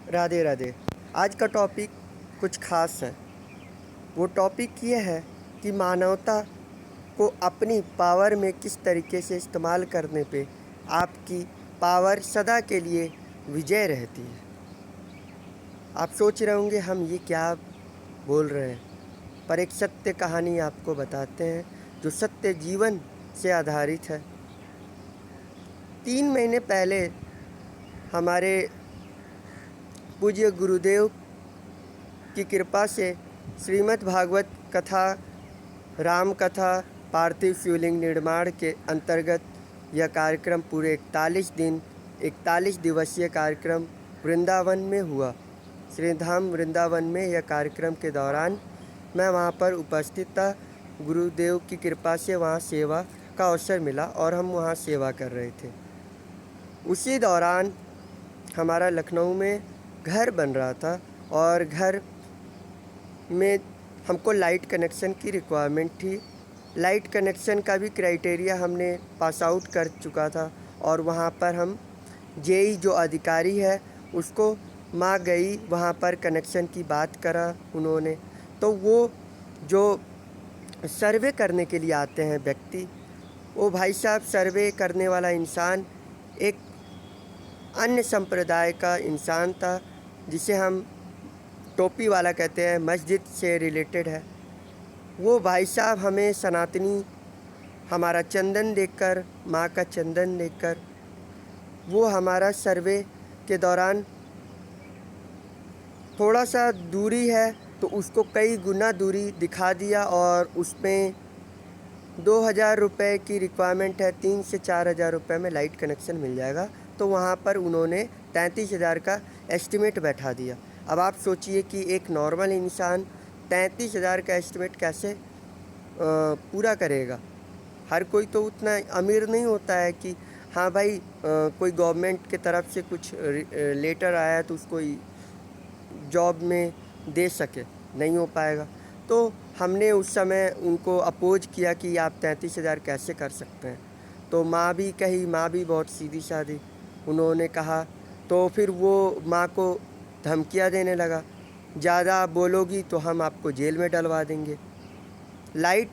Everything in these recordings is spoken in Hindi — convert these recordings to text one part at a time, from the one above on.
राधे राधे। आज का टॉपिक कुछ खास है। वो टॉपिक ये है कि मानवता को अपनी पावर में किस तरीके से इस्तेमाल करने पे आपकी पावर सदा के लिए विजय रहती है। आप सोच रहे होंगे हम ये क्या बोल रहे हैं, पर एक सत्य कहानी आपको बताते हैं जो सत्य जीवन से आधारित है। 3 महीने पहले हमारे पूज्य गुरुदेव की कृपा से श्रीमद् भागवत कथा, राम कथा, पार्थिव शिवलिंग निर्माण के अंतर्गत यह कार्यक्रम पूरे 41 दिवसीय कार्यक्रम वृंदावन में हुआ। श्रीधाम वृंदावन में यह कार्यक्रम के दौरान मैं वहाँ पर उपस्थित था। गुरुदेव की कृपा से वहाँ सेवा का अवसर मिला और हम वहाँ सेवा कर रहे थे। उसी दौरान हमारा लखनऊ में घर बन रहा था और घर में हमको लाइट कनेक्शन की रिक्वायरमेंट थी। लाइट कनेक्शन का भी क्राइटेरिया हमने पास आउट कर चुका था और वहाँ पर हम जेई जो अधिकारी है उसको माँ गई, वहाँ पर कनेक्शन की बात करा उन्होंने। तो वो जो सर्वे करने के लिए आते हैं व्यक्ति, वो भाई साहब सर्वे करने वाला इंसान एक अन्य संप्रदाय का इंसान था, जिसे हम टोपी वाला कहते हैं, मस्जिद से रिलेटेड है। वो भाई साहब हमें सनातनी हमारा चंदन देखकर, माँ का चंदन देखकर, वो हमारा सर्वे के दौरान थोड़ा सा दूरी है तो उसको कई गुना दूरी दिखा दिया और उसमें 2,000 रुपये की रिक्वायरमेंट है, 3 से 4,000 रुपये में लाइट कनेक्शन मिल जाएगा। तो वहाँ पर उन्होंने 33,000 का एस्टिमेट बैठा दिया। अब आप सोचिए कि एक नॉर्मल इंसान 33,000 का एस्टिमेट कैसे पूरा करेगा। हर कोई तो उतना अमीर नहीं होता है कि हाँ भाई कोई गवर्नमेंट के तरफ से कुछ लेटर आया तो उसको जॉब में दे सके, नहीं हो पाएगा। तो हमने उस समय उनको अपोज किया कि आप 33,000 कैसे कर सकते हैं। तो माँ भी कही, माँ भी बहुत सीधी सादी उन्होंने कहा। तो फिर वो माँ को धमकियाँ देने लगा, ज़्यादा बोलोगी तो हम आपको जेल में डलवा देंगे। लाइट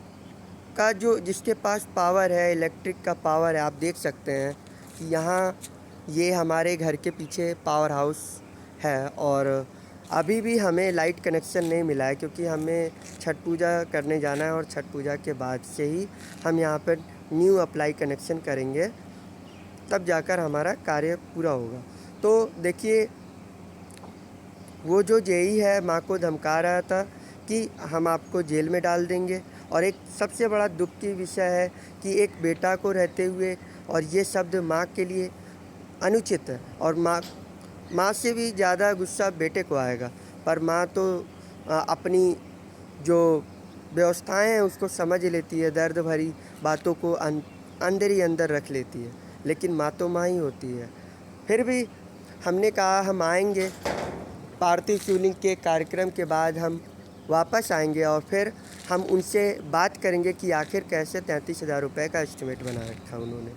का जो जिसके पास पावर है, इलेक्ट्रिक का पावर है, आप देख सकते हैं कि यहाँ ये हमारे घर के पीछे पावर हाउस है और अभी भी हमें लाइट कनेक्शन नहीं मिला है, क्योंकि हमें छठ पूजा करने जाना है और छठ पूजा के बाद से ही हम यहाँ पर न्यू अप्लाई कनेक्शन करेंगे, तब जाकर हमारा कार्य पूरा होगा। तो देखिए, वो जो जेई है माँ को धमका रहा था कि हम आपको जेल में डाल देंगे। और एक सबसे बड़ा दुख की विषय है कि एक बेटा को रहते हुए और ये शब्द माँ के लिए अनुचित है और माँ से भी ज़्यादा गुस्सा बेटे को आएगा। पर माँ तो अपनी जो व्यवस्थाएं हैं उसको समझ लेती है, दर्द भरी बातों को अंदर ही अंदर रख लेती है, लेकिन माँ तो माँ ही होती है। फिर भी हमने कहा हम आएंगे, पार्थिव शिवलिंग के कार्यक्रम के बाद हम वापस आएंगे और फिर हम उनसे बात करेंगे कि आखिर कैसे 33,000 रुपये का एस्टिमेट बना रखा उन्होंने।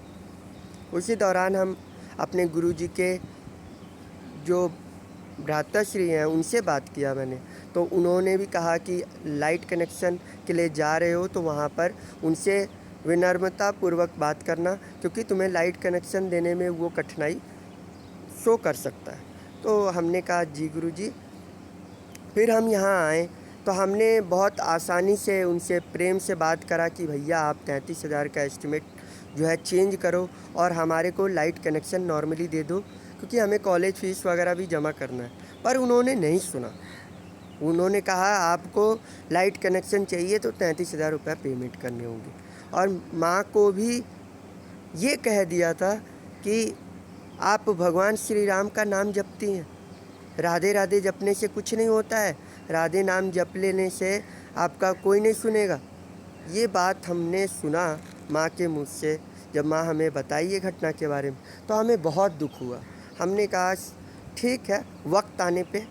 उसी दौरान हम अपने गुरुजी के जो भ्राताश्री हैं उनसे बात किया मैंने। तो उन्होंने भी कहा कि लाइट कनेक्शन के लिए जा रहे हो तो वहाँ पर उनसे विनम्रतापूर्वक बात करना, क्योंकि तुम्हें लाइट कनेक्शन देने में वो कठिनाई शो कर सकता है। तो हमने कहा जी गुरुजी। फिर हम यहाँ आए तो हमने बहुत आसानी से उनसे प्रेम से बात करा कि भैया आप 33,000 का एस्टिमेट जो है चेंज करो और हमारे को लाइट कनेक्शन नॉर्मली दे दो, क्योंकि हमें कॉलेज फ़ीस वगैरह भी जमा करना है। पर उन्होंने नहीं सुना। उन्होंने कहा आपको लाइट कनेक्शन चाहिए तो 33,000 रुपये पेमेंट करने होंगे। और माँ को भी ये कह दिया था कि आप भगवान श्री राम का नाम जपती हैं, राधे राधे जपने से कुछ नहीं होता है, राधे नाम जप लेने से आपका कोई नहीं सुनेगा। ये बात हमने सुना माँ के मुँह से। जब माँ हमें बताई ये घटना के बारे में तो हमें बहुत दुख हुआ। हमने कहा ठीक है, वक्त आने पे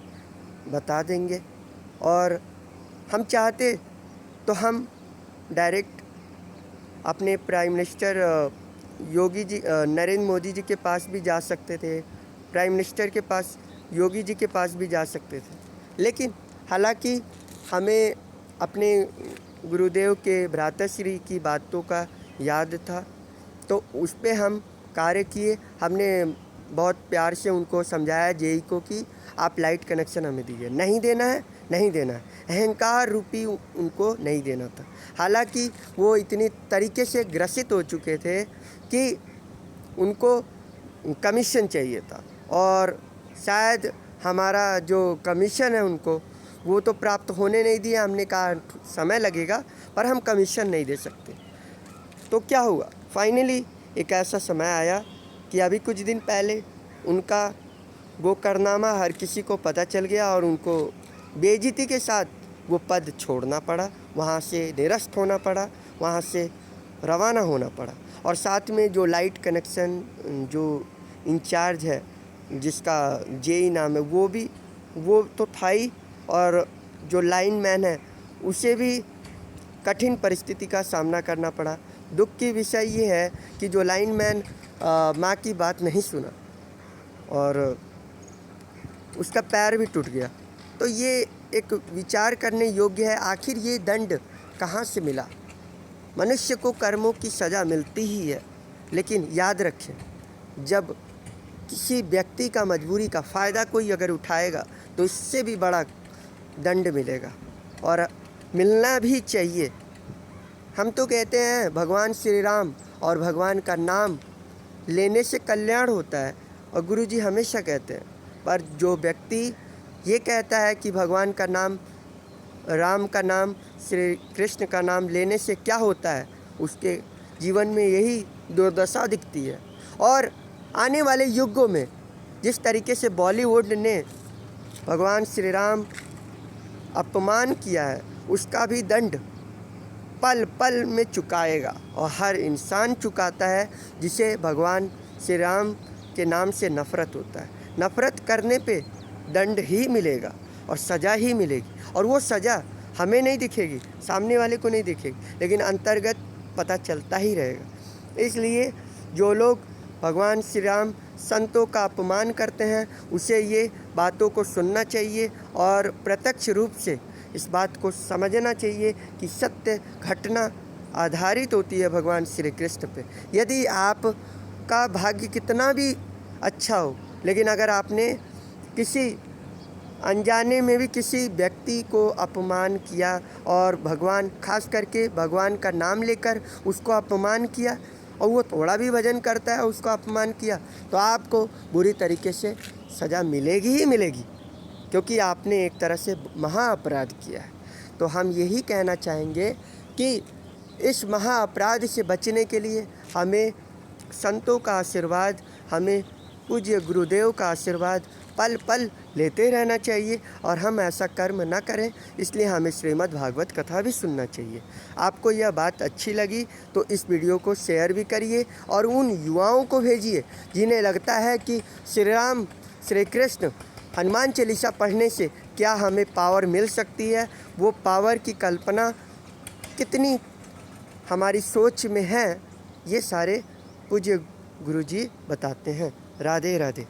बता देंगे। और हम चाहते तो हम डायरेक्ट अपने प्राइम मिनिस्टर योगी जी, नरेंद्र मोदी जी के पास भी जा सकते थे, प्राइम मिनिस्टर के पास योगी जी के पास भी जा सकते थे, लेकिन हालांकि हमें अपने गुरुदेव के भ्राताश्री की बातों का याद था, तो उस पे हम कार्य किए। हमने बहुत प्यार से उनको समझाया जेई को कि आप लाइट कनेक्शन हमें दीजिए, नहीं देना है नहीं देना है, अहंकार रूपी उनको नहीं देना था। हालांकि वो इतनी तरीके से ग्रसित हो चुके थे कि उनको कमीशन चाहिए था, और शायद हमारा जो कमीशन है उनको वो तो प्राप्त होने नहीं दिया। हमने कहा समय लगेगा पर हम कमीशन नहीं दे सकते। तो क्या हुआ, फाइनली एक ऐसा समय आया कि अभी कुछ दिन पहले उनका वो कारनामा हर किसी को पता चल गया और उनको बेइज्जती के साथ वो पद छोड़ना पड़ा, वहाँ से निरस्त होना पड़ा, वहाँ से रवाना होना पड़ा। और साथ में जो लाइट कनेक्शन जो इंचार्ज है जिसका जेई नाम है वो तो था ही, और जो लाइन मैन है उसे भी कठिन परिस्थिति का सामना करना पड़ा। दुख की विषय ये है कि जो लाइन मैन माँ की बात नहीं सुना और उसका पैर भी टूट गया। तो ये एक विचार करने योग्य है, आखिर ये दंड कहाँ से मिला। मनुष्य को कर्मों की सज़ा मिलती ही है, लेकिन याद रखें, जब किसी व्यक्ति का मजबूरी का फ़ायदा कोई अगर उठाएगा तो इससे भी बड़ा दंड मिलेगा, और मिलना भी चाहिए। हम तो कहते हैं भगवान श्री राम और भगवान का नाम लेने से कल्याण होता है, और गुरुजी हमेशा कहते हैं, पर जो व्यक्ति ये कहता है कि भगवान का नाम, राम का नाम, श्री कृष्ण का नाम लेने से क्या होता है, उसके जीवन में यही दुर्दशा दिखती है। और आने वाले युगों में जिस तरीके से बॉलीवुड ने भगवान श्री राम अपमान किया है, उसका भी दंड पल पल में चुकाएगा, और हर इंसान चुकाता है जिसे भगवान श्री राम के नाम से नफ़रत होता है। नफ़रत करने पे दंड ही मिलेगा और सज़ा ही मिलेगी, और वो सज़ा हमें नहीं दिखेगी, सामने वाले को नहीं दिखेगी, लेकिन अंतर्गत पता चलता ही रहेगा। इसलिए जो लोग भगवान श्री राम संतों का अपमान करते हैं, उसे ये बातों को सुनना चाहिए और प्रत्यक्ष रूप से इस बात को समझना चाहिए कि सत्य घटना आधारित होती है भगवान श्री कृष्ण पे। यदि आपका भाग्य कितना भी अच्छा हो, लेकिन अगर आपने किसी अनजाने में भी किसी व्यक्ति को अपमान किया, और भगवान, खास करके भगवान का नाम लेकर उसको अपमान किया, और वो थोड़ा भी भजन करता है उसको अपमान किया, तो आपको बुरी तरीके से सज़ा मिलेगी ही मिलेगी, क्योंकि आपने एक तरह से महाअपराध किया है। तो हम यही कहना चाहेंगे कि इस महाअपराध से बचने के लिए हमें संतों का आशीर्वाद, हमें पूज्य गुरुदेव का आशीर्वाद पल पल लेते रहना चाहिए, और हम ऐसा कर्म न करें, इसलिए हमें श्रीमद् भागवत कथा भी सुनना चाहिए। आपको यह बात अच्छी लगी तो इस वीडियो को शेयर भी करिए, और उन युवाओं को भेजिए जिन्हें लगता है कि श्री राम, श्री कृष्ण, हनुमान चालीसा पढ़ने से क्या हमें पावर मिल सकती है। वो पावर की कल्पना कितनी हमारी सोच में है, ये सारे पूज्य गुरुजी बताते हैं। राधे राधे।